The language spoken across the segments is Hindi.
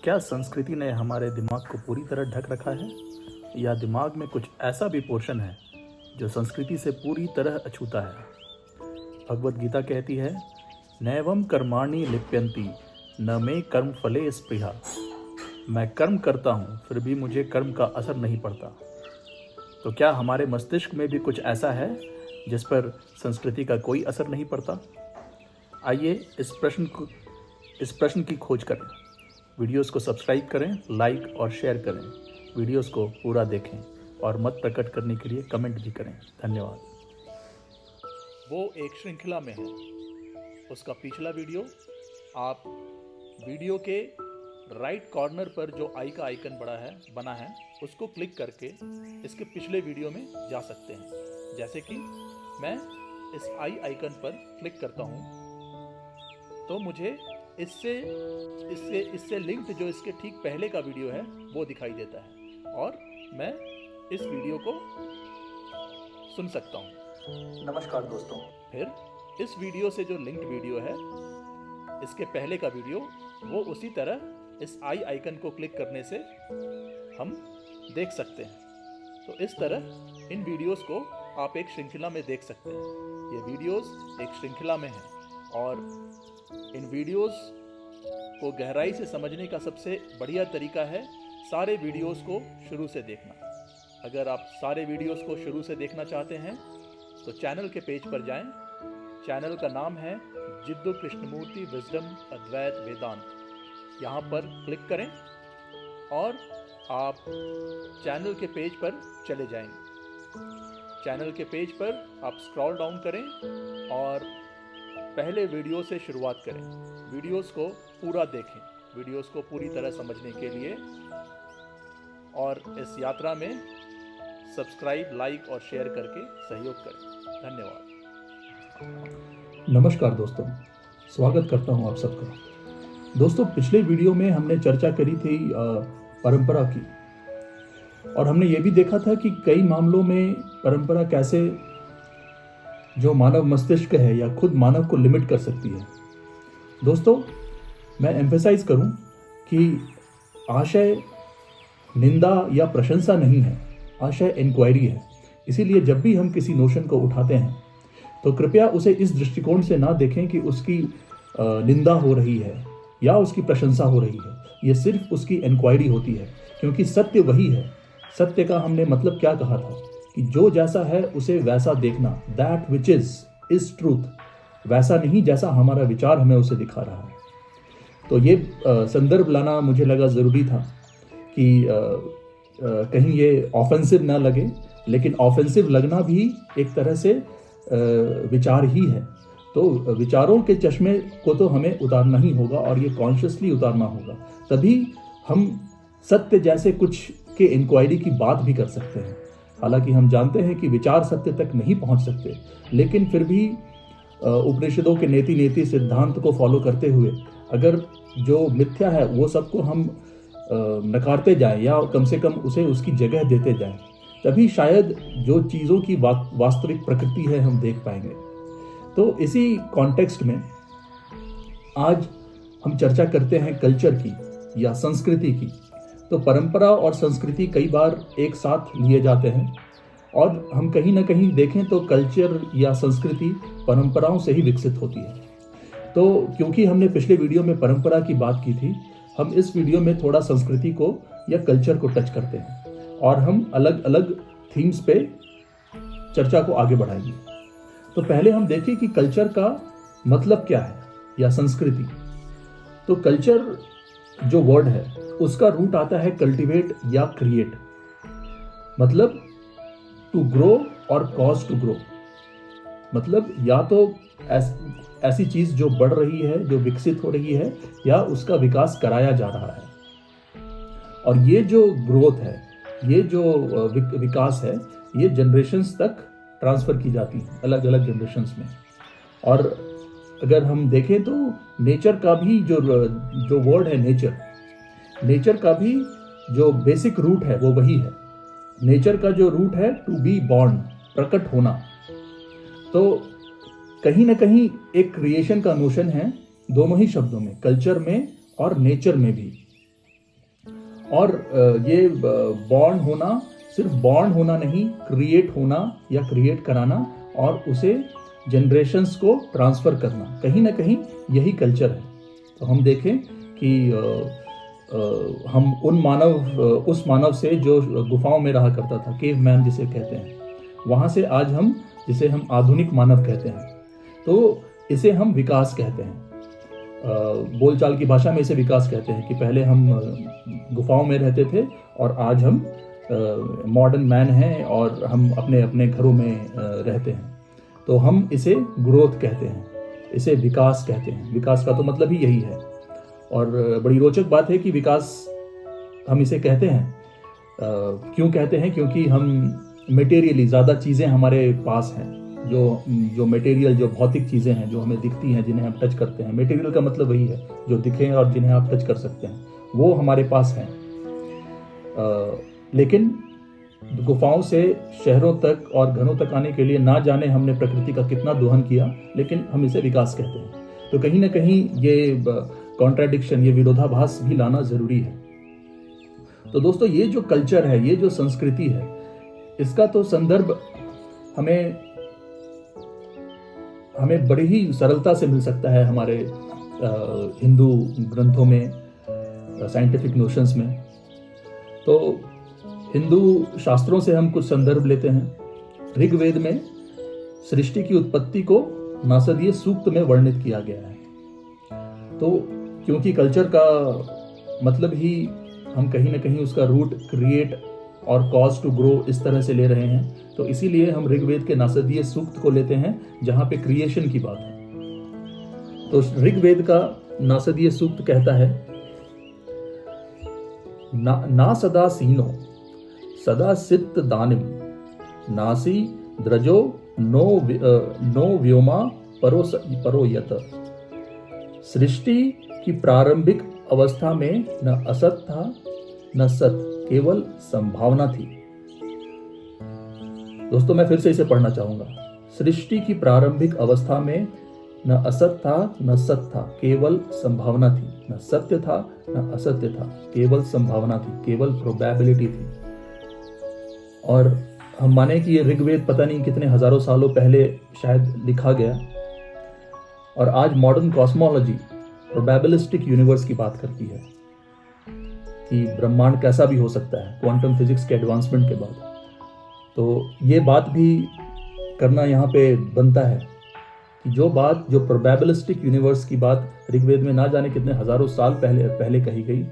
क्या संस्कृति ने हमारे दिमाग को पूरी तरह ढक रखा है, या दिमाग में कुछ ऐसा भी पोर्शन है जो संस्कृति से पूरी तरह अछूता है? भगवद गीता कहती है, नैवम कर्माणि लिप्यन्ति न मे कर्म फले स्पृहा। मैं कर्म करता हूँ फिर भी मुझे कर्म का असर नहीं पड़ता। तो क्या हमारे मस्तिष्क में भी कुछ ऐसा है जिस पर संस्कृति का कोई असर नहीं पड़ता? आइए इस प्रश्न की खोज करें। वीडियोस को सब्सक्राइब करें, लाइक और शेयर करें। वीडियोस को पूरा देखें और मत प्रकट करने के लिए कमेंट भी करें। धन्यवाद। वो एक श्रृंखला में है। उसका पिछला वीडियो आप वीडियो के राइट कॉर्नर पर जो आई का आइकन बना है उसको क्लिक करके इसके पिछले वीडियो में जा सकते हैं। जैसे कि मैं इस आई आइकन पर क्लिक करता हूँ तो मुझे इससे लिंक्ड जो इसके ठीक पहले का वीडियो है वो दिखाई देता है और मैं इस वीडियो को सुन सकता हूँ। नमस्कार दोस्तों। फिर इस वीडियो से जो लिंक्ड वीडियो है इसके पहले का वीडियो वो उसी तरह इस आई आइकन को क्लिक करने से हम देख सकते हैं। तो इस तरह इन वीडियोस को आप एक श्रृंखला में देख सकते हैं। ये वीडियोस एक श्रृंखला में हैं और इन वीडियोस को गहराई से समझने का सबसे बढ़िया तरीका है सारे वीडियोस को शुरू से देखना। अगर आप सारे वीडियोस को शुरू से देखना चाहते हैं तो चैनल के पेज पर जाएं। चैनल का नाम है जिद्दू कृष्णमूर्ति विजडम अद्वैत वेदांत। यहाँ पर क्लिक करें और आप चैनल के पेज पर चले जाएंगे। चैनल के पेज पर आप स्क्रॉल डाउन करें और पहले वीडियो से शुरुआत करें। वीडियोस को पूरा देखें, वीडियोस को पूरी तरह समझने के लिए, और इस यात्रा में सब्सक्राइब, लाइक और शेयर करके सहयोग करें। धन्यवाद। नमस्कार दोस्तों, स्वागत करता हूं आप सबका। दोस्तों, पिछले वीडियो में हमने चर्चा करी थी परंपरा की, और हमने ये भी देखा था कि कई मामलों में परंपरा कैसे जो मानव मस्तिष्क है या खुद मानव को लिमिट कर सकती है। दोस्तों, मैं एम्फेसाइज करूं कि आशय निंदा या प्रशंसा नहीं है, आशय इंक्वायरी है। इसीलिए जब भी हम किसी नोशन को उठाते हैं तो कृपया उसे इस दृष्टिकोण से ना देखें कि उसकी निंदा हो रही है या उसकी प्रशंसा हो रही है। ये सिर्फ उसकी इंक्वायरी होती है, क्योंकि सत्य वही है। सत्य का हमने मतलब क्या कहा था कि जो जैसा है उसे वैसा देखना, दैट विच इज ट्रूथ। वैसा नहीं जैसा हमारा विचार हमें उसे दिखा रहा है। तो ये संदर्भ लाना मुझे लगा ज़रूरी था कि कहीं ये ऑफेंसिव ना लगे, लेकिन ऑफेंसिव लगना भी एक तरह से विचार ही है। तो विचारों के चश्मे को तो हमें उतारना ही होगा और ये कॉन्शियसली उतारना होगा, तभी हम सत्य जैसे कुछ के इंक्वायरी की बात भी कर सकते हैं। हालांकि हम जानते हैं कि विचार सत्य तक नहीं पहुंच सकते, लेकिन फिर भी उपनिषदों के नेति नेति सिद्धांत को फॉलो करते हुए अगर जो मिथ्या है वो सबको हम नकारते जाएं या कम से कम उसे उसकी जगह देते जाएं, तभी शायद जो चीज़ों की वास्तविक प्रकृति है हम देख पाएंगे। तो इसी कॉन्टेक्स्ट में आज हम चर्चा करते हैं कल्चर की या संस्कृति की। तो परंपरा और संस्कृति कई बार एक साथ लिए जाते हैं, और हम कहीं ना कहीं देखें तो कल्चर या संस्कृति परंपराओं से ही विकसित होती है। तो क्योंकि हमने पिछले वीडियो में परंपरा की बात की थी, हम इस वीडियो में थोड़ा संस्कृति को या कल्चर को टच करते हैं और हम अलग अलग थीम्स पे चर्चा को आगे बढ़ाएंगे। तो पहले हम देखें कि कल्चर का मतलब क्या है या संस्कृति। तो कल्चर जो वर्ड है उसका रूट आता है कल्टीवेट या क्रिएट, मतलब टू ग्रो और कॉज टू ग्रो। मतलब या तो ऐसी चीज जो बढ़ रही है, जो विकसित हो रही है, या उसका विकास कराया जा रहा है। और ये जो ग्रोथ है, ये जो विकास है, ये जनरेशन्स तक ट्रांसफर की जाती है, अलग अलग जनरेशन्स में। और अगर हम देखें तो नेचर का भी जो वर्ड है नेचर का भी जो बेसिक रूट है वो वही है। नेचर का जो रूट है टू बी बॉर्न, प्रकट होना। तो कहीं ना कहीं एक क्रिएशन का नोशन है दोनों ही शब्दों में, कल्चर में और नेचर में भी। और ये बॉर्न होना, सिर्फ बॉर्न होना नहीं, क्रिएट होना या क्रिएट कराना और उसे जनरेशन्स को ट्रांसफ़र करना, कहीं ना कहीं यही कल्चर है। तो हम देखें कि हम उस मानव से जो गुफाओं में रहा करता था, केव मैन जिसे कहते हैं, वहाँ से आज हम जिसे हम आधुनिक मानव कहते हैं, तो इसे हम विकास कहते हैं। बोलचाल की भाषा में इसे विकास कहते हैं कि पहले हम गुफाओं में रहते थे और आज हम मॉडर्न मैन हैं और हम अपने अपने घरों में रहते हैं, तो हम इसे ग्रोथ कहते हैं, इसे विकास कहते हैं। विकास का तो मतलब ही यही है। और बड़ी रोचक बात है कि विकास हम इसे कहते हैं, क्यों कहते हैं? क्योंकि हम मटेरियली ज़्यादा चीज़ें हमारे पास हैं, जो मटेरियल, जो भौतिक चीज़ें हैं, जो हमें दिखती हैं, जिन्हें हम टच करते हैं। मटेरियल का मतलब वही है, जो दिखें और जिन्हें आप टच कर सकते हैं, वो हमारे पास हैं। लेकिन गुफाओं से शहरों तक और घरों तक आने के लिए ना जाने हमने प्रकृति का कितना दोहन किया, लेकिन हम इसे विकास कहते हैं। तो कहीं ना कहीं ये कॉन्ट्राडिक्शन, ये विरोधाभास भी लाना ज़रूरी है। तो दोस्तों, ये जो कल्चर है, ये जो संस्कृति है, इसका तो संदर्भ हमें बड़ी ही सरलता से मिल सकता है हमारे हिंदू ग्रंथों में, साइंटिफिक नोशंस में। तो हिंदू शास्त्रों से हम कुछ संदर्भ लेते हैं। ऋग्वेद में सृष्टि की उत्पत्ति को नासदीय सूक्त में वर्णित किया गया है। तो क्योंकि कल्चर का मतलब ही हम कहीं ना कहीं उसका रूट क्रिएट और कॉज टू ग्रो इस तरह से ले रहे हैं, तो इसीलिए हम ऋग्वेद के नासदीय सूक्त को लेते हैं जहां पे क्रिएशन की बात है। तो ऋग्वेद का नासदीय सूक्त कहता है, ना सदा सीनो सदा सित दानिम नासी द्रजो नो व्योमा परोयत। सृष्टि की प्रारंभिक अवस्था में न असत था न सत, केवल संभावना थी। दोस्तों, मैं फिर से इसे पढ़ना चाहूंगा। सृष्टि की प्रारंभिक अवस्था में न असत था न सत था, केवल संभावना थी। न सत्य था न असत्य था, केवल संभावना थी, केवल प्रोबेबिलिटी थी। और हम माने कि ये ऋग्वेद पता नहीं कितने हजारों सालों पहले शायद लिखा गया, और आज मॉडर्न कॉस्मोलॉजी प्रोबेबिलिस्टिक यूनिवर्स की बात करती है कि ब्रह्मांड कैसा भी हो सकता है क्वांटम फिजिक्स के एडवांसमेंट के बाद। तो ये बात भी करना यहाँ पे बनता है कि जो प्रोबेबिलिस्टिक यूनिवर्स की बात ऋग्वेद में ना जाने कितने हजारों साल पहले कही गई,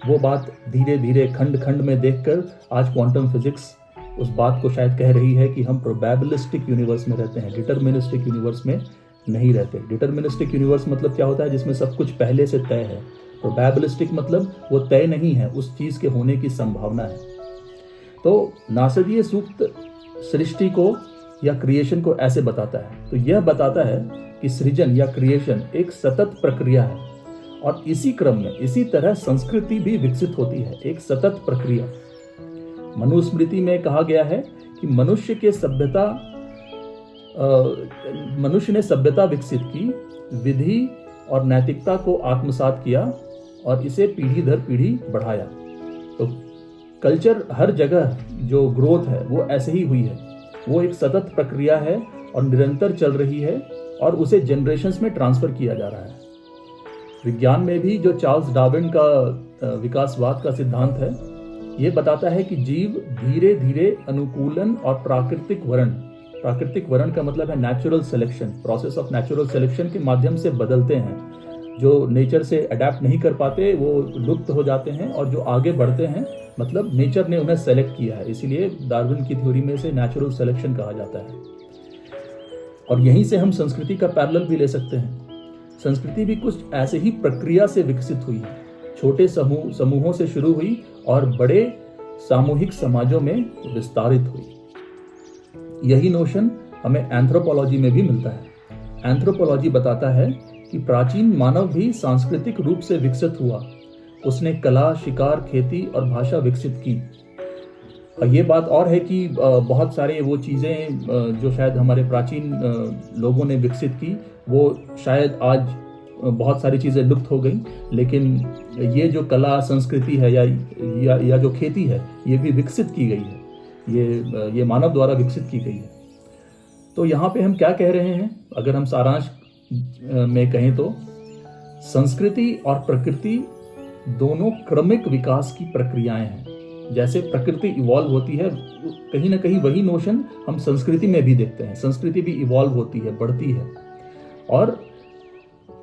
वो बात धीरे धीरे खंड खंड में देखकर आज क्वांटम फिजिक्स उस बात को शायद कह रही है कि हम प्रोबेबिलिस्टिक यूनिवर्स में रहते हैं, डिटर्मिनिस्टिक यूनिवर्स में नहीं रहते। डिटर्मिनिस्टिक यूनिवर्स मतलब क्या होता है? जिसमें सब कुछ पहले से तय है। प्रोबेबिलिस्टिक मतलब वो तय नहीं है, उस चीज के होने की संभावना है। तो नासदीय सूक्त सृष्टि को या क्रिएशन को ऐसे बताता है। तो यह बताता है कि सृजन या क्रिएशन एक सतत प्रक्रिया है, और इसी क्रम में इसी तरह संस्कृति भी विकसित होती है, एक सतत प्रक्रिया। मनुस्मृति में कहा गया है कि मनुष्य ने सभ्यता विकसित की, विधि और नैतिकता को आत्मसात किया और इसे पीढ़ी दर पीढ़ी बढ़ाया। तो कल्चर हर जगह जो ग्रोथ है वो ऐसे ही हुई है, वो एक सतत प्रक्रिया है और निरंतर चल रही है, और उसे जनरेशन्स में ट्रांसफर किया जा रहा है। विज्ञान में भी जो चार्ल्स डार्विन का विकासवाद का सिद्धांत है, ये बताता है कि जीव धीरे धीरे अनुकूलन और प्राकृतिक वर्ण का मतलब है natural selection, process of natural selection के माध्यम से बदलते हैं। जो नेचर से अडेप्ट नहीं कर पाते वो लुप्त हो जाते हैं, और जो आगे बढ़ते हैं मतलब नेचर ने उन्हें सेलेक्ट किया है। इसीलिए डार्विन की थ्योरी में से नेचुरल सिलेक्शन कहा जाता है। और यहीं से हम संस्कृति का पैरेलल भी ले सकते हैं। संस्कृति भी कुछ ऐसे ही प्रक्रिया से विकसित हुई है, छोटे समूहों से शुरू हुई और बड़े सामूहिक समाजों में विस्तारित हुई। यही नोशन हमें एंथ्रोपोलॉजी में भी मिलता है। एंथ्रोपोलॉजी बताता है कि प्राचीन मानव भी सांस्कृतिक रूप से विकसित हुआ। उसने कला, शिकार, खेती और भाषा विकसित की। ये बात और है कि बहुत सारे वो चीज़ें जो शायद हमारे प्राचीन लोगों ने विकसित की, वो शायद आज बहुत सारी चीज़ें लुप्त हो गई, लेकिन ये जो कला संस्कृति है या जो खेती है, ये भी विकसित की गई है, ये मानव द्वारा विकसित की गई है। तो यहाँ पे हम क्या कह रहे हैं, अगर हम सारांश में कहें तो संस्कृति और प्रकृति दोनों क्रमिक विकास की प्रक्रियाएं हैं। जैसे प्रकृति इवॉल्व होती है, कहीं ना कहीं वही नोशन हम संस्कृति में भी देखते हैं। संस्कृति भी इवॉल्व होती है, बढ़ती है, और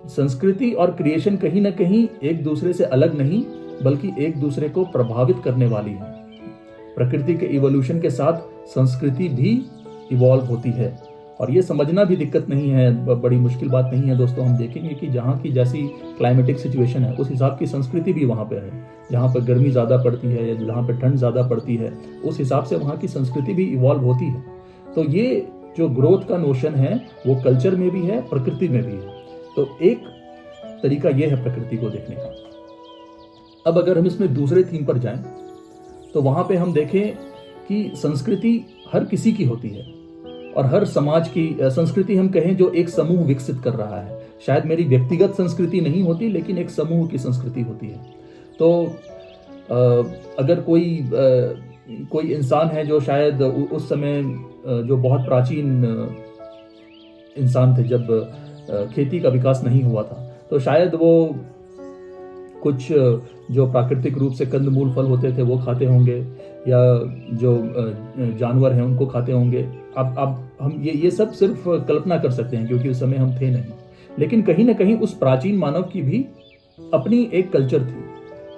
संस्कृति और क्रिएशन कहीं ना कहीं एक दूसरे से अलग नहीं, बल्कि एक दूसरे को प्रभावित करने वाली है। प्रकृति के इवोल्यूशन के साथ संस्कृति भी इवॉल्व होती है, और ये समझना भी दिक्कत नहीं है, बड़ी मुश्किल बात नहीं है दोस्तों। हम देखेंगे कि जहाँ की जैसी क्लाइमेटिक सिचुएशन है, उस हिसाब की संस्कृति भी वहाँ पे है। जहाँ पर गर्मी ज़्यादा पड़ती है या जहाँ पर ठंड ज़्यादा पड़ती है, उस हिसाब से वहाँ की संस्कृति भी इवॉल्व होती है। तो ये जो ग्रोथ का नोशन है वो कल्चर में भी है, प्रकृति में भी है। तो एक तरीका ये है प्रकृति को देखने का। अब अगर हम इसमें दूसरे थीम पर जाएं, तो वहाँ पे हम देखें कि संस्कृति हर किसी की होती है, और हर समाज की संस्कृति हम कहें जो एक समूह विकसित कर रहा है। शायद मेरी व्यक्तिगत संस्कृति नहीं होती, लेकिन एक समूह की संस्कृति होती है। तो अगर कोई इंसान है जो शायद उस समय जो बहुत प्राचीन इंसान थे, जब खेती का विकास नहीं हुआ था, तो शायद वो कुछ जो प्राकृतिक रूप से कंदमूल फल होते थे वो खाते होंगे, या जो जानवर हैं उनको खाते होंगे। अब हम ये सब सिर्फ कल्पना कर सकते हैं, क्योंकि उस समय हम थे नहीं। लेकिन कहीं ना कहीं उस प्राचीन मानव की भी अपनी एक कल्चर थी,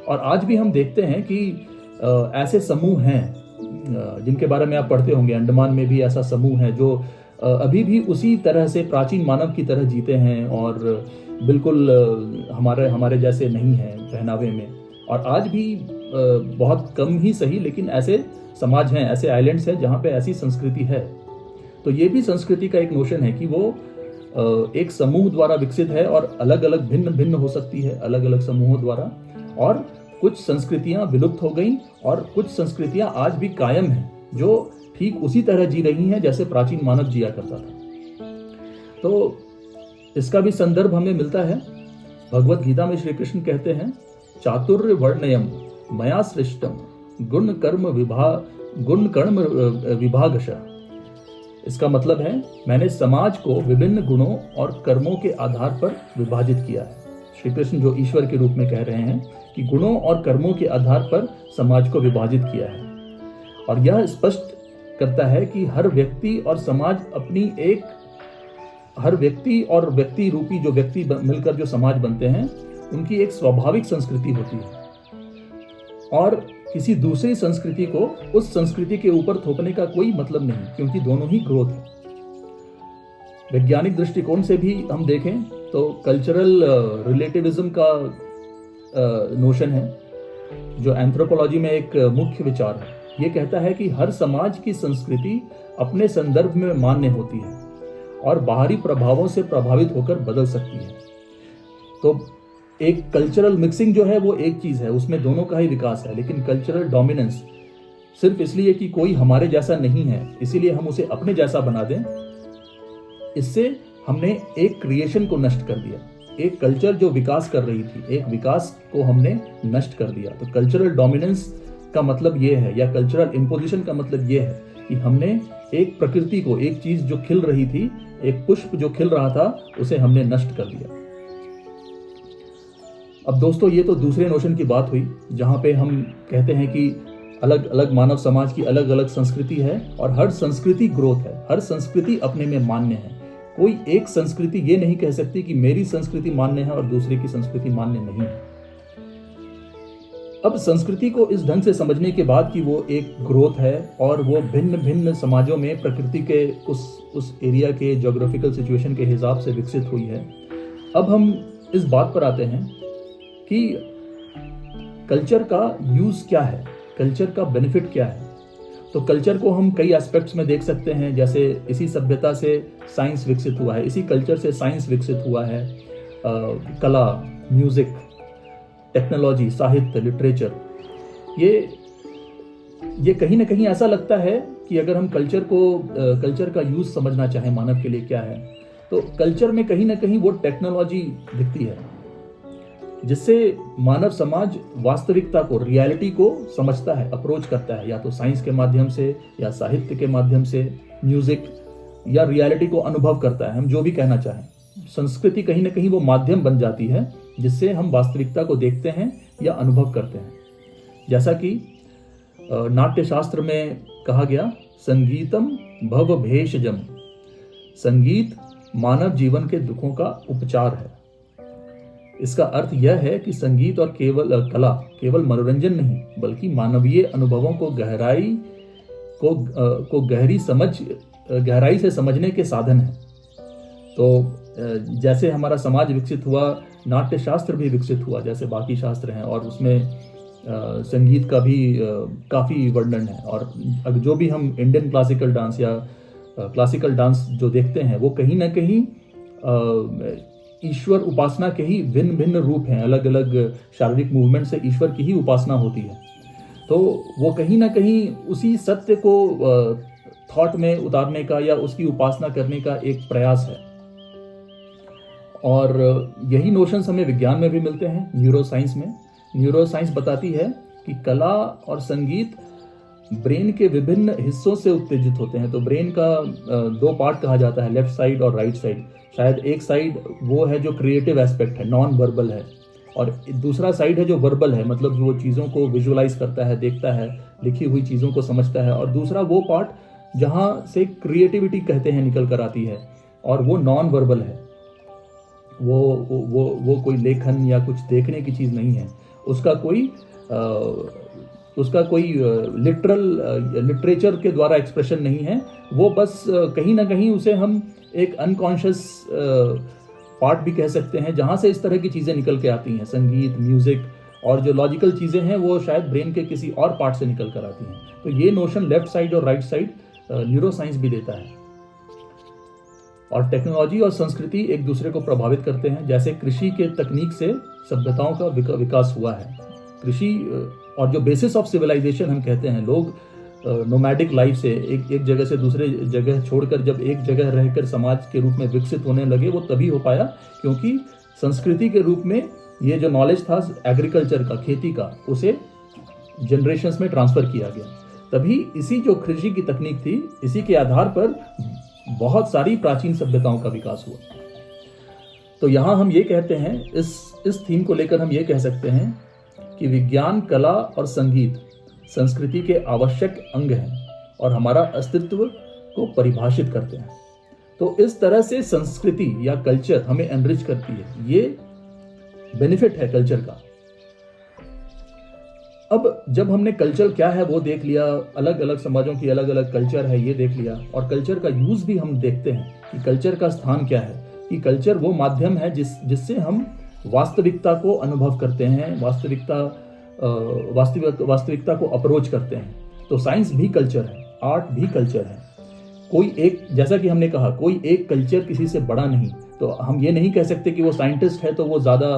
और आज भी हम देखते हैं कि ऐसे समूह हैं जिनके बारे में आप पढ़ते होंगे। अंडमान में भी ऐसा समूह है जो अभी भी उसी तरह से प्राचीन मानव की तरह जीते हैं, और बिल्कुल हमारे जैसे नहीं है पहनावे में। और आज भी बहुत कम ही सही, लेकिन ऐसे समाज हैं, ऐसे आइलैंड्स हैं जहाँ पे ऐसी संस्कृति है। तो ये भी संस्कृति का एक नोशन है कि वो एक समूह द्वारा विकसित है, और अलग अलग भिन्न हो सकती है अलग अलग समूहों द्वारा। और कुछ संस्कृतियां विलुप्त हो गई, और कुछ संस्कृतियां आज भी कायम हैं, जो ठीक उसी तरह जी रही हैं जैसे प्राचीन मानव जिया करता था। तो इसका भी संदर्भ हमें मिलता है भगवत गीता में। श्री कृष्ण कहते हैं, चातुर्य वर्णयम मया सृष्टम गुण कर्म विभागशः। इसका मतलब है, मैंने समाज को विभिन्न गुणों और कर्मों के आधार पर विभाजित किया है। श्री कृष्ण जो ईश्वर के रूप में कह रहे हैं कि गुणों और कर्मों के आधार पर समाज को विभाजित किया है। और यह स्पष्ट करता है कि हर व्यक्ति और समाज हर व्यक्ति और व्यक्ति रूपी जो व्यक्ति मिलकर जो समाज बनते हैं, उनकी एक स्वाभाविक संस्कृति होती है, और किसी दूसरी संस्कृति को उस संस्कृति के ऊपर थोपने का कोई मतलब नहीं, क्योंकि दोनों ही ग्रोथ है। वैज्ञानिक दृष्टिकोण से भी हम देखें तो कल्चरल रिलेटिविज्म का नोशन है, जो एंथ्रोपोलॉजी में एक मुख्य विचार है। ये कहता है कि हर समाज की संस्कृति अपने संदर्भ में मान्य होती है और बाहरी प्रभावों से प्रभावित होकर बदल सकती है। तो एक कल्चरल मिक्सिंग जो है वो एक चीज़ है, उसमें दोनों का ही विकास है। लेकिन कल्चरल डोमिनेंस सिर्फ इसलिए कि कोई हमारे जैसा नहीं है, इसीलिए हम उसे अपने जैसा बना दें, इससे हमने एक क्रिएशन को नष्ट कर दिया। एक कल्चर जो विकास कर रही थी, एक विकास को हमने नष्ट कर दिया। तो कल्चरल डोमिनेंस का मतलब ये है, या कल्चरल इम्पोजिशन का मतलब ये है कि हमने एक प्रकृति को, एक चीज जो खिल रही थी, एक पुष्प जो खिल रहा था, उसे हमने नष्ट कर दिया। अब दोस्तों, ये तो दूसरे नोशन की बात हुई, जहाँ पे हम कहते हैं कि अलग अलग मानव समाज की अलग अलग संस्कृति है, और हर संस्कृति ग्रोथ है, हर संस्कृति अपने में मान्य है। कोई एक संस्कृति ये नहीं कह सकती कि मेरी संस्कृति मान्य है और दूसरे की संस्कृति मान्य नहीं है। अब संस्कृति को इस ढंग से समझने के बाद कि वो एक ग्रोथ है और वो भिन्न भिन्न समाजों में प्रकृति के उस एरिया के ज्योग्राफिकल सिचुएशन के हिसाब से विकसित हुई है, अब हम इस बात पर आते हैं कि कल्चर का यूज क्या है, कल्चर का बेनिफिट क्या है। तो कल्चर को हम कई एस्पेक्ट्स में देख सकते हैं, जैसे इसी सभ्यता से साइंस विकसित हुआ है, इसी कल्चर से साइंस विकसित हुआ है, कला, म्यूजिक, टेक्नोलॉजी, साहित्य, लिटरेचर। ये कहीं ना कहीं ऐसा लगता है कि अगर हम कल्चर का यूज समझना चाहें मानव के लिए क्या है, तो कल्चर में कहीं ना कहीं वो टेक्नोलॉजी दिखती है जिससे मानव समाज वास्तविकता को, रियलिटी को समझता है, अप्रोच करता है, या तो साइंस के माध्यम से या साहित्य के माध्यम से, म्यूजिक, या रियलिटी को अनुभव करता है। हम जो भी कहना चाहें, संस्कृति कहीं ना कहीं वो माध्यम बन जाती है जिससे हम वास्तविकता को देखते हैं या अनुभव करते हैं। जैसा कि नाट्य शास्त्र में कहा गया, संगीतम भव भेषजम, संगीत मानव जीवन के दुखों का उपचार है। इसका अर्थ यह है कि संगीत और कला केवल मनोरंजन नहीं, बल्कि मानवीय अनुभवों को गहराई से समझने के साधन है। तो जैसे हमारा समाज विकसित हुआ, नाट्य शास्त्र भी विकसित हुआ, जैसे बाकी शास्त्र हैं, और उसमें संगीत का भी काफ़ी वर्णन है। और जो भी हम इंडियन क्लासिकल डांस या क्लासिकल डांस जो देखते हैं, वो कहीं ना कहीं ईश्वर उपासना के ही भिन्न भिन्न रूप हैं। अलग अलग शारीरिक मूवमेंट से ईश्वर की ही उपासना होती है। तो वो कहीं ना कहीं उसी सत्य को थॉट में उतारने का या उसकी उपासना करने का एक प्रयास है। और यही नोशंस हमें विज्ञान में भी मिलते हैं, न्यूरोसाइंस में। न्यूरोसाइंस बताती है कि कला और संगीत ब्रेन के विभिन्न हिस्सों से उत्तेजित होते हैं। तो ब्रेन का दो पार्ट कहा जाता है, लेफ्ट साइड और राइट साइड। शायद एक साइड वो है जो क्रिएटिव एस्पेक्ट है, नॉन वर्बल है, और दूसरा साइड है जो वर्बल है, मतलब वो चीज़ों को विजुअलाइज करता है, देखता है, लिखी हुई चीज़ों को समझता है। और दूसरा वो पार्ट जहाँ से क्रिएटिविटी कहते हैं निकल कर आती है, और वो नॉन वर्बल है। वो कोई लेखन या कुछ देखने की चीज़ नहीं है। उसका कोई लिटरेचर के द्वारा एक्सप्रेशन नहीं है। वो बस कहीं ना कहीं उसे हम एक अनकॉन्शियस पार्ट भी कह सकते हैं, जहाँ से इस तरह की चीज़ें निकल के आती हैं। संगीत, म्यूजिक और जो लॉजिकल चीज़ें हैं वो शायद ब्रेन के किसी और पार्ट से निकल कर आती हैं। तो ये नोशन लेफ्ट साइड और राइट साइड न्यूरोसाइंस भी देता है। और टेक्नोलॉजी और संस्कृति एक दूसरे को प्रभावित करते हैं। जैसे कृषि के तकनीक से सभ्यताओं का विकास हुआ है। कृषि और जो बेसिस ऑफ सिविलाइजेशन हम कहते हैं, लोग नोमैडिक लाइफ से एक जगह से दूसरे जगह छोड़कर जब एक जगह रहकर समाज के रूप में विकसित होने लगे, वो तभी हो पाया क्योंकि संस्कृति के रूप में ये जो नॉलेज था एग्रीकल्चर का, खेती का, उसे जनरेशंस में ट्रांसफर किया गया। तभी इसी जो कृषि की तकनीक थी, इसी के आधार पर बहुत सारी प्राचीन सभ्यताओं का विकास हुआ। तो यहाँ हम ये कहते हैं, इस थीम को लेकर हम ये कह सकते हैं कि विज्ञान, कला और संगीत संस्कृति के आवश्यक अंग हैं और हमारा अस्तित्व को परिभाषित करते हैं। तो इस तरह से संस्कृति या कल्चर हमें एनरिच करती है। ये बेनिफिट है कल्चर का। अब जब हमने कल्चर क्या है वो देख लिया, अलग अलग समाजों की अलग अलग कल्चर है ये देख लिया, और कल्चर का यूज भी हम देखते हैं कि कल्चर का स्थान क्या है, कि कल्चर वो माध्यम है जिससे हम वास्तविकता को अनुभव करते हैं, वास्तविकता को अप्रोच करते हैं। तो साइंस भी कल्चर है, आर्ट भी कल्चर है। कोई एक, जैसा कि हमने कहा, कोई एक कल्चर किसी से बड़ा नहीं। तो हम ये नहीं कह सकते कि वो साइंटिस्ट है तो वो ज़्यादा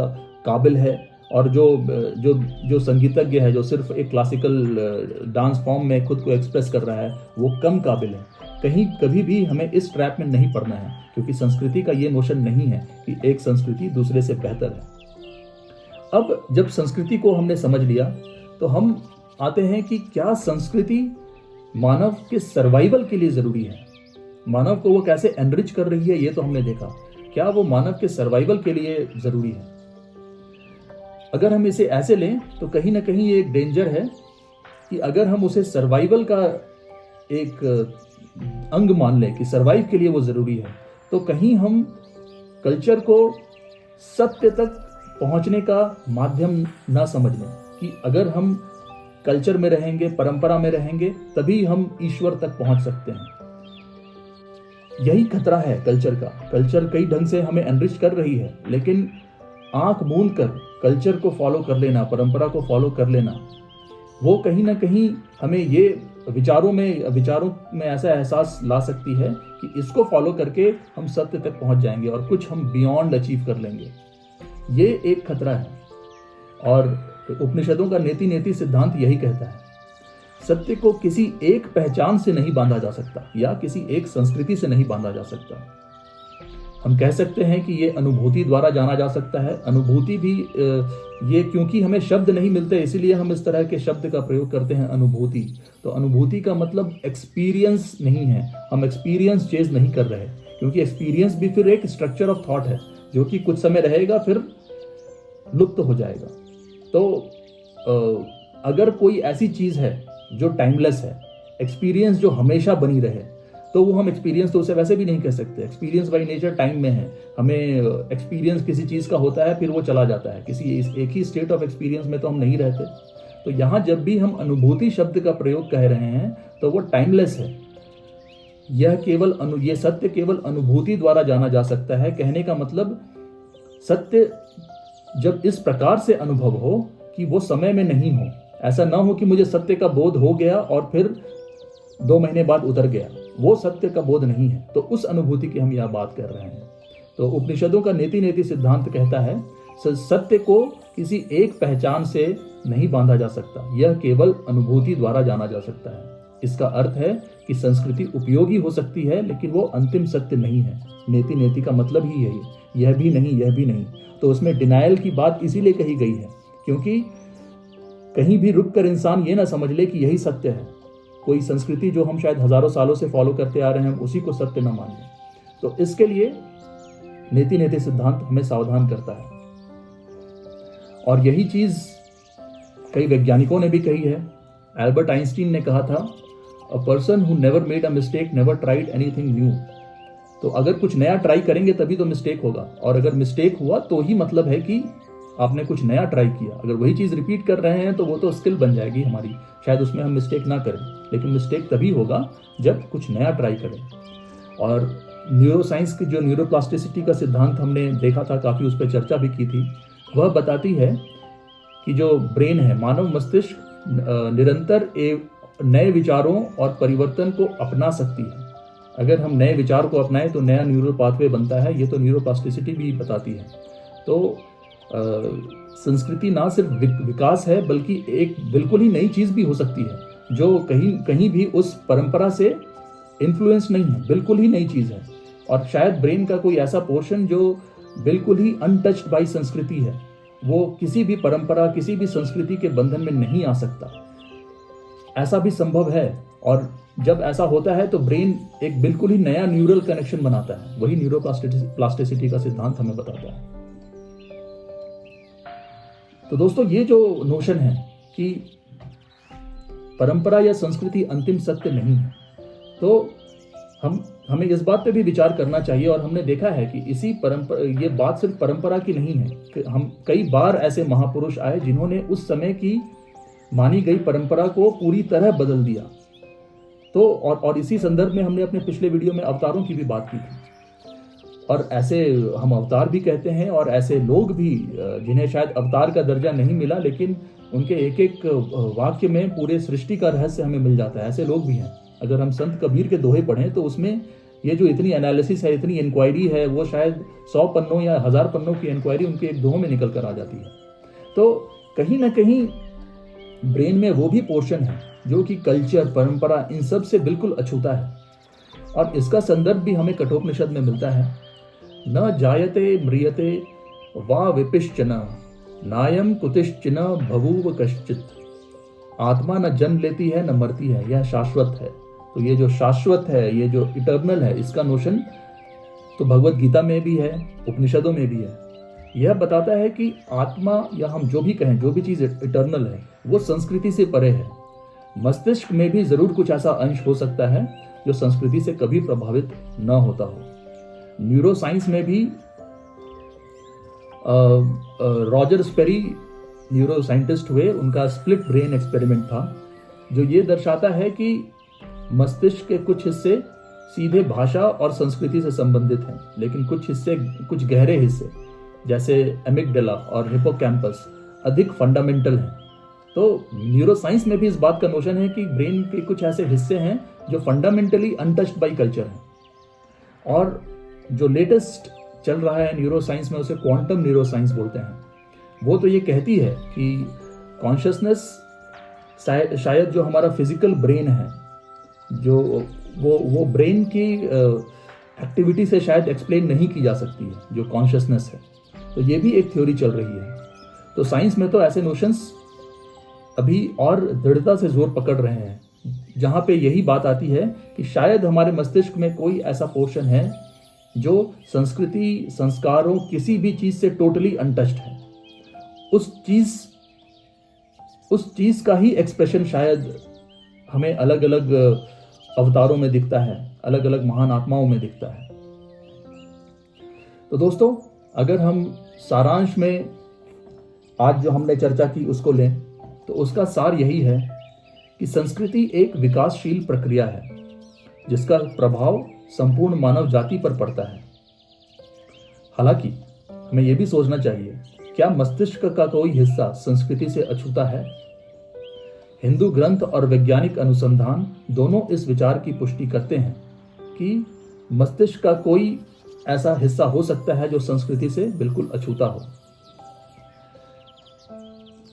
काबिल है, और जो संगीतज्ञ है, जो सिर्फ एक क्लासिकल डांस फॉर्म में खुद को एक्सप्रेस कर रहा है, वो कम काबिल है। कभी भी हमें इस ट्रैप में नहीं पड़ना है, क्योंकि संस्कृति का ये नोशन नहीं है कि एक संस्कृति दूसरे से बेहतर है। अब जब संस्कृति को हमने समझ लिया तो हम आते हैं कि क्या संस्कृति मानव के सर्वाइवल के लिए ज़रूरी है। मानव को वो कैसे एनरिच कर रही है ये तो हमने देखा। क्या वो मानव के सर्वाइवल के लिए ज़रूरी है? अगर हम इसे ऐसे लें तो कहीं ना कहीं ये एक डेंजर है कि अगर हम उसे सर्वाइवल का एक अंग मान लें कि सर्वाइव के लिए वो ज़रूरी है, तो कहीं हम कल्चर को सत्य तक पहुंचने का माध्यम ना समझ लें कि अगर हम कल्चर में रहेंगे, परंपरा में रहेंगे, तभी हम ईश्वर तक पहुंच सकते हैं। यही खतरा है कल्चर का। कल्चर कई ढंग से हमें एनरिच कर रही है, लेकिन आंख मूंद कर कल्चर को फॉलो कर लेना, परंपरा को फॉलो कर लेना, वो कहीं ना कहीं हमें ये विचारों में ऐसा एहसास ला सकती है कि इसको फॉलो करके हम सत्य तक पहुंच जाएंगे और कुछ हम बियॉन्ड अचीव कर लेंगे। ये एक खतरा है। और उपनिषदों का नेति नेति सिद्धांत यही कहता है, सत्य को किसी एक पहचान से नहीं बांधा जा सकता या किसी एक संस्कृति से नहीं बांधा जा सकता। हम कह सकते हैं कि ये अनुभूति द्वारा जाना जा सकता है। अनुभूति भी ये क्योंकि हमें शब्द नहीं मिलते इसीलिए हम इस तरह के शब्द का प्रयोग करते हैं, अनुभूति। तो अनुभूति का मतलब एक्सपीरियंस नहीं है, हम एक्सपीरियंस चेज नहीं कर रहे, क्योंकि एक्सपीरियंस भी फिर एक स्ट्रक्चर ऑफ थॉट है जो कि कुछ समय रहेगा फिर लुप्त हो जाएगा। तो अगर कोई ऐसी चीज है जो टाइमलेस है, एक्सपीरियंस जो हमेशा बनी रहे, तो वो हम एक्सपीरियंस तो उसे वैसे भी नहीं कह सकते। एक्सपीरियंस बाय नेचर टाइम में है, हमें एक्सपीरियंस किसी चीज़ का होता है फिर वो चला जाता है, किसी एक ही स्टेट ऑफ एक्सपीरियंस में तो हम नहीं रहते। तो यहाँ जब भी हम अनुभूति शब्द का प्रयोग कह रहे हैं तो वो टाइमलेस है। ये सत्य केवल अनुभूति द्वारा जाना जा सकता है। कहने का मतलब सत्य जब इस प्रकार से अनुभव हो कि वो समय में नहीं हो, ऐसा ना हो कि मुझे सत्य का बोध हो गया और फिर 2 महीने बाद उतर गया, वो सत्य का बोध नहीं है। तो उस अनुभूति की हम यह बात कर रहे हैं। तो उपनिषदों का नेति नेति सिद्धांत कहता है सत्य को किसी एक पहचान से नहीं बांधा जा सकता, यह केवल अनुभूति द्वारा जाना जा सकता है। इसका अर्थ है कि संस्कृति उपयोगी हो सकती है लेकिन वो अंतिम सत्य नहीं है। नेति नेति का मतलब ही यही, यह भी नहीं, यह भी नहीं। तो उसमें डिनायल की बात इसीलिए कही गई है क्योंकि कहीं भी रुक कर इंसान ये ना समझ ले कि यही सत्य है। कोई संस्कृति जो हम शायद हजारों सालों से फॉलो करते आ रहे हैं उसी को सत्य न मान लें। तो इसके लिए नेति नेति सिद्धांत हमें सावधान करता है। और यही चीज कई वैज्ञानिकों ने भी कही है। एल्बर्ट आइंस्टीन ने कहा था, a person who never made a mistake never tried anything new. तो अगर कुछ नया ट्राई करेंगे तभी तो मिस्टेक होगा, और अगर मिस्टेक हुआ तो ही मतलब है कि आपने कुछ नया ट्राई किया। अगर वही चीज़ रिपीट कर रहे हैं तो वो तो स्किल बन जाएगी हमारी, शायद उसमें हम मिस्टेक ना करें, लेकिन मिस्टेक तभी होगा जब कुछ नया ट्राई करें। और न्यूरोसाइंस की जो न्यूरोप्लास्टिसिटी का सिद्धांत हमने देखा था, काफ़ी उस पर चर्चा भी की थी, वह बताती है कि जो ब्रेन है, मानव मस्तिष्क निरंतर नए विचारों और परिवर्तन को अपना सकती है। अगर हम नए विचार को अपनाएं तो नया न्यूरल पाथवे बनता है, ये तो न्यूरोप्लास्टिसिटी भी बताती है। तो संस्कृति ना सिर्फ विकास है बल्कि एक बिल्कुल ही नई चीज भी हो सकती है जो कहीं भी उस परंपरा से इन्फ्लुएंस नहीं है, बिल्कुल ही नई चीज है। और शायद ब्रेन का कोई ऐसा पोर्शन जो बिल्कुल ही अनटच्ड बाय संस्कृति है, वो किसी भी परंपरा, किसी भी संस्कृति के बंधन में नहीं आ सकता। ऐसा भी संभव है। और जब ऐसा होता है तो ब्रेन एक बिल्कुल ही नया न्यूरल कनेक्शन बनाता है। वही न्यूरोप्लास्टिसिटी का सिद्धांत हमें बताता है। तो दोस्तों, ये जो नोशन है कि परंपरा या संस्कृति अंतिम सत्य नहीं है, तो हमें इस बात पे भी विचार करना चाहिए। और हमने देखा है कि ये बात सिर्फ परंपरा की नहीं है कि हम कई बार ऐसे महापुरुष आए जिन्होंने उस समय की मानी गई परंपरा को पूरी तरह बदल दिया। तो और इसी संदर्भ में हमने अपने पिछले वीडियो में अवतारों की भी बात की थी। और ऐसे हम अवतार भी कहते हैं, और ऐसे लोग भी जिन्हें शायद अवतार का दर्जा नहीं मिला लेकिन उनके एक एक वाक्य में पूरे सृष्टि का रहस्य हमें मिल जाता है, ऐसे लोग भी हैं। अगर हम संत कबीर के दोहे पढ़ें तो उसमें ये जो इतनी एनालिसिस है, इतनी इंक्वायरी है, वो शायद 100 पन्नों या 1000 पन्नों की इंक्वायरी उनके एक दोहे में निकल कर आ जाती है। तो कहीं ना कहीं ब्रेन में वो भी पोर्शन है जो कि कल्चर, परंपरा, इन सब से बिल्कुल अछूता है। और इसका संदर्भ भी हमें कठोपनिषद में मिलता है। न जायते म्रियते वा विपिश्चन नायम कुतिश्चिन बभूव कश्चित। आत्मा न जन्म लेती है न मरती है, यह शाश्वत है। तो ये जो शाश्वत है, ये जो इटर्नल है, इसका नोशन तो भगवत गीता में भी है, उपनिषदों में भी है। यह बताता है कि आत्मा, या हम जो भी कहें, जो भी चीज इटर्नल है, वो संस्कृति से परे है। मस्तिष्क में भी जरूर कुछ ऐसा अंश हो सकता है जो संस्कृति से कभी प्रभावित न होता हो। न्यूरोसाइंस में भी रॉजर स्पेरी न्यूरो साइंटिस्ट हुए, उनका स्प्लिट ब्रेन एक्सपेरिमेंट था जो ये दर्शाता है कि मस्तिष्क के कुछ हिस्से सीधे भाषा और संस्कृति से संबंधित हैं, लेकिन कुछ गहरे हिस्से जैसे एमिगडाला और हिपोकैम्पस अधिक फंडामेंटल हैं। तो न्यूरोसाइंस में भी इस बात का नोशन है कि ब्रेन के कुछ ऐसे हिस्से हैं जो फंडामेंटली अनटच्ड बाय कल्चर हैं। और जो लेटेस्ट चल रहा है न्यूरोसाइंस में, उसे क्वांटम न्यूरोसाइंस बोलते हैं। वो तो ये कहती है कि कॉन्शियसनेस शायद जो हमारा फिजिकल ब्रेन है, जो वो ब्रेन की एक्टिविटी से शायद एक्सप्लेन नहीं की जा सकती है, जो कॉन्शियसनेस है। तो ये भी एक थ्योरी चल रही है। तो साइंस में तो ऐसे नोशंस अभी और दृढ़ता से जोर पकड़ रहे हैं, जहां पे यही बात आती है कि शायद हमारे मस्तिष्क में कोई ऐसा पोर्शन है जो संस्कृति, संस्कारों, किसी भी चीज से टोटली अनटच्ड है। उस चीज का ही एक्सप्रेशन शायद हमें अलग अलग अवतारों में दिखता है, अलग अलग महान आत्माओं में दिखता है। तो दोस्तों, अगर हम सारांश में आज जो हमने चर्चा की उसको लें, तो उसका सार यही है कि संस्कृति एक विकासशील प्रक्रिया है जिसका प्रभाव संपूर्ण मानव जाति पर पड़ता है। हालांकि हमें यह भी सोचना चाहिए, क्या मस्तिष्क का कोई हिस्सा संस्कृति से अछूता है? हिंदू ग्रंथ और वैज्ञानिक अनुसंधान दोनों इस विचार की पुष्टि करते हैं कि मस्तिष्क का कोई ऐसा हिस्सा हो सकता है जो संस्कृति से बिल्कुल अछूता हो।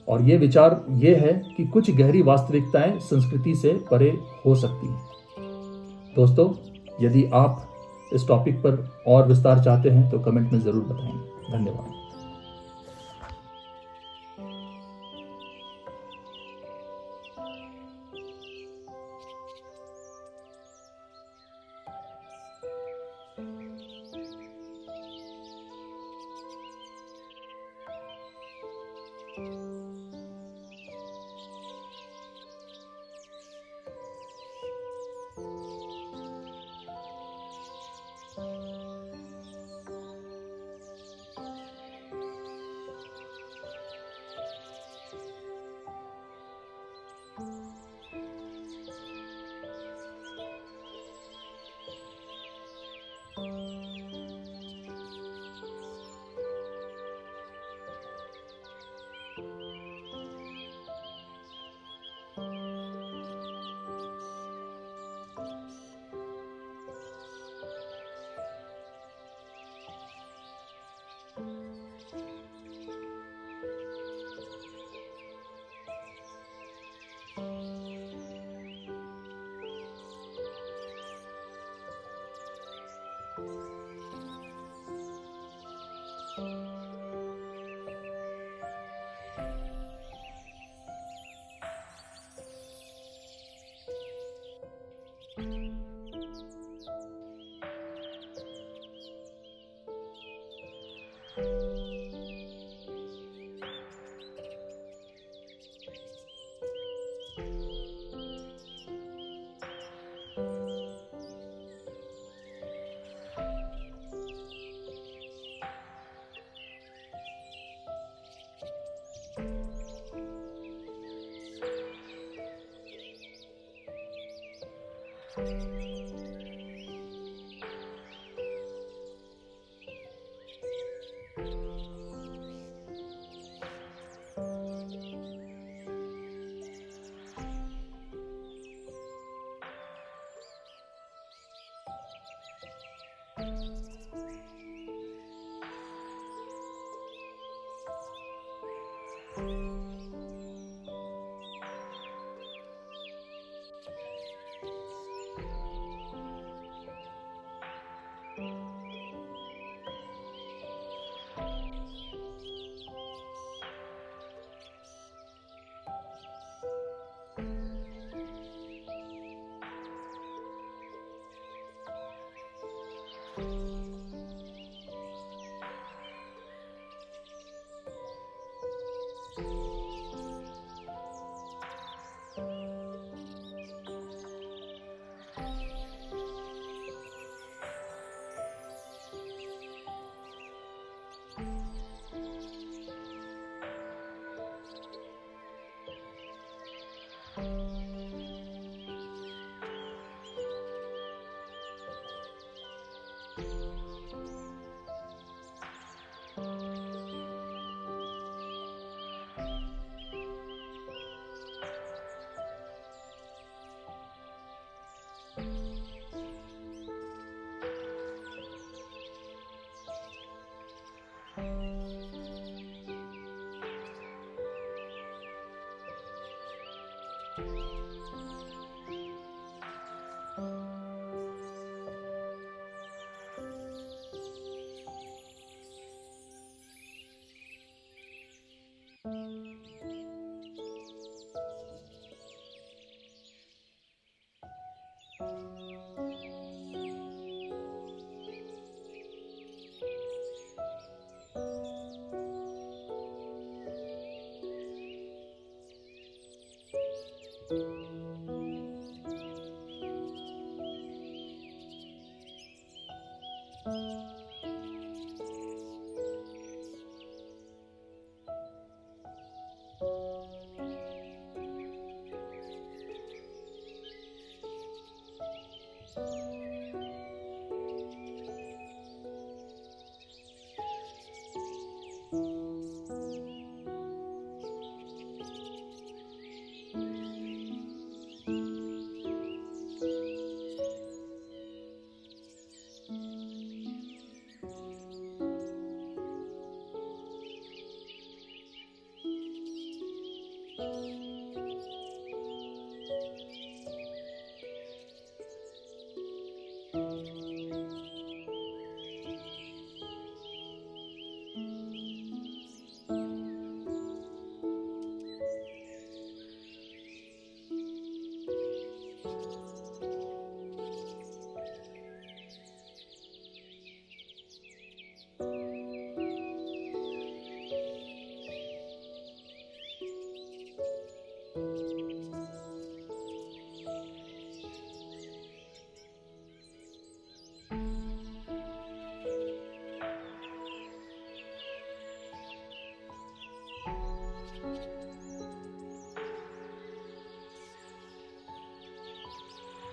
और ये विचार ये है कि कुछ गहरी वास्तविकताएं संस्कृति से परे हो सकती हैं। दोस्तों, यदि आप इस टॉपिक पर और विस्तार चाहते हैं तो कमेंट में जरूर बताएं। धन्यवाद।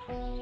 Thank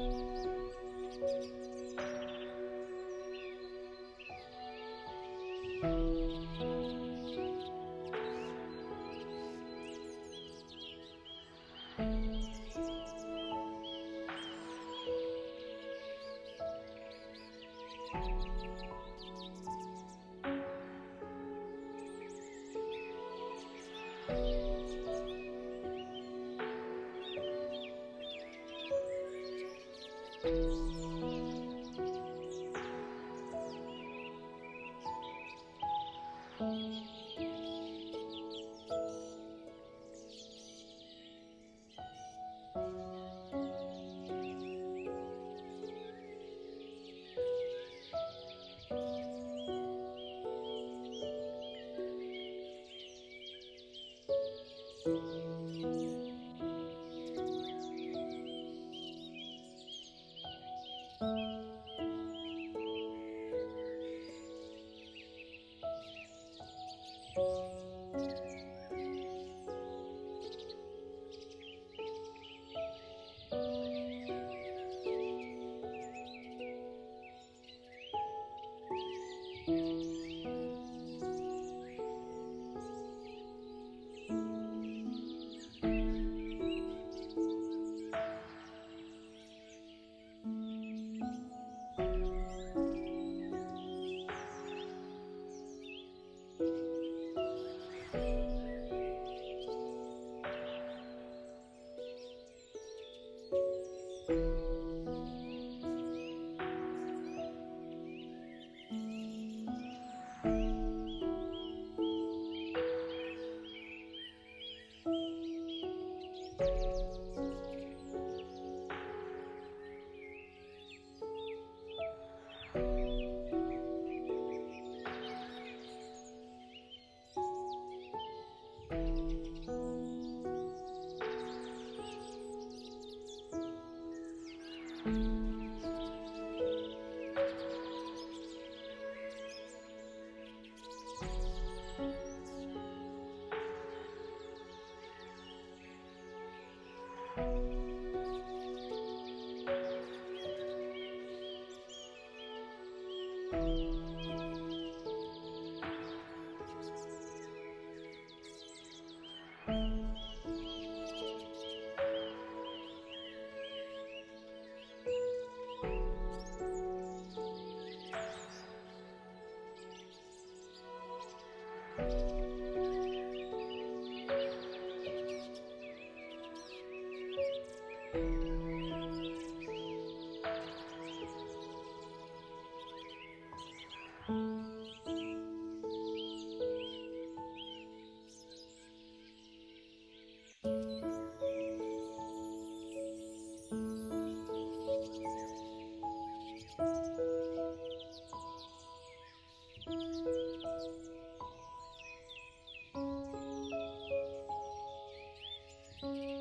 you.